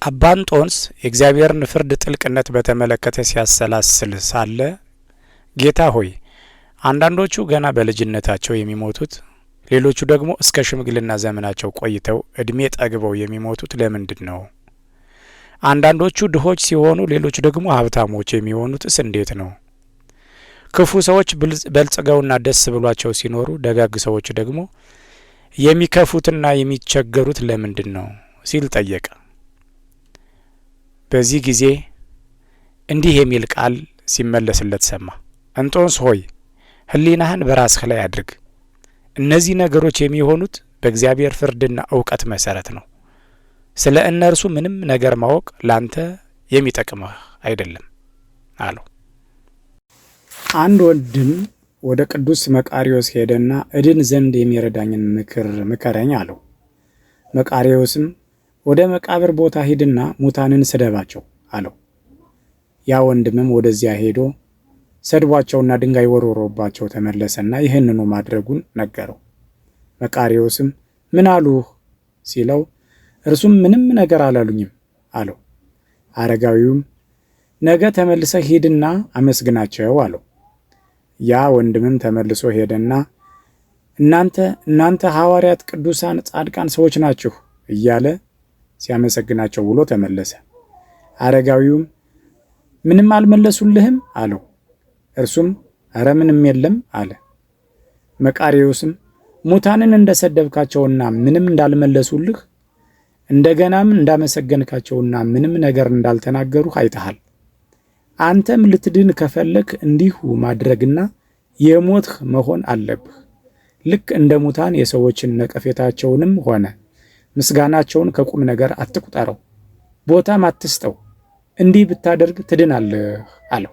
አባ እንጦንስ የእግዚአብሔርን ፍርድ ጥልቅነት በተመለከተ ሲያሰላስል ሳለ ጌታ ሆይ አንዳንዶቹ ገና በልጅነታቸው የሚሞቱት፣ ሌሎቹ ደግሞ እስከ ሽምግልና ዘመናቸው ቆይተው እድሜ ጠግበው የሚሞቱት ለምንድን ነው? አንዳንዶቹ ድሆች ሲሆኑ ሌሎቹ ደግሞ ሀብታሞች የሚሆኑትስ እንዴት ነው? ክፉ ሰዎች በልጽገውና ደስ ብሏቸው ሲኖሩ፣ ደጋግ ሰዎች ደግሞ የሚከፉትና የሚቸገሩት ለምንድን ነው ሲል ጠየቀ። በዚህ ጊዜ እንዲህ የሚል ቃል ሲመለስለት ሰማ። እንጦንስ ሆይ ሕሊናህን በራስህ ላይ አድርግ። እነዚህ ነገሮች የሚሆኑት በእግዚአብሔር ፍርድና እውቀት መሰረት ነው። ስለ እነርሱ ምንም ነገር ማወቅ ላንተ የሚጠቅምህ አይደለም አለው። አንድ ወንድም ወደ ቅዱስ መቃርዮስ ሄደና እድን ዘንድ የሚረዳኝን ምክር ምከረኝ አለው። መቃርዮስም ወደ መቃብር ቦታ ሂድና ሙታንን ስደባቸው አለው። ያ ወንድምም ወደዚያ ሄዶ ሰድቧቸውና ድንጋይ ወርውሮባቸው ተመለሰና ይህንኑ ማድረጉን ነገረው። መቃርዮስም ምን አሉህ ሲለው እርሱም ምንም ነገር አላሉኝም አለው። አረጋዊውም ነገ ተመልሰህ ሂድና አመስግናቸው አለው። ያ ወንድምም ተመልሶ ሄደና እናንተ ሐዋርያት፣ ቅዱሳን፣ ጻድቃን ሰዎች ናችሁ እያለ ሲያመሰግናቸው ውሎ ተመለሰ። አረጋዊውም ምንም አልመለሱልህም አለው። እርሱም ኧረ ምንም የለም አለ። መቃርዮስም ሙታንን እንደሰደብካቸውና ምንም እንዳልመለሱልህ እንደገናም እንዳመሰገንካቸውና ምንም ነገር እንዳልተናገሩህ አይተሃል። አንተም ልትድን ከፈለክ እንዲሁ ማድረግና የሞትህ መሆን አለብህ። ልክ እንደ ሙታን የሰዎችን ነቀፌታቸውንም ሆነ ምስጋናቸውን ከቁም ነገር አትቁጠረው፣ ቦታም አትስጠው። እንዲህ ብታደርግ ትድናለህ አለው።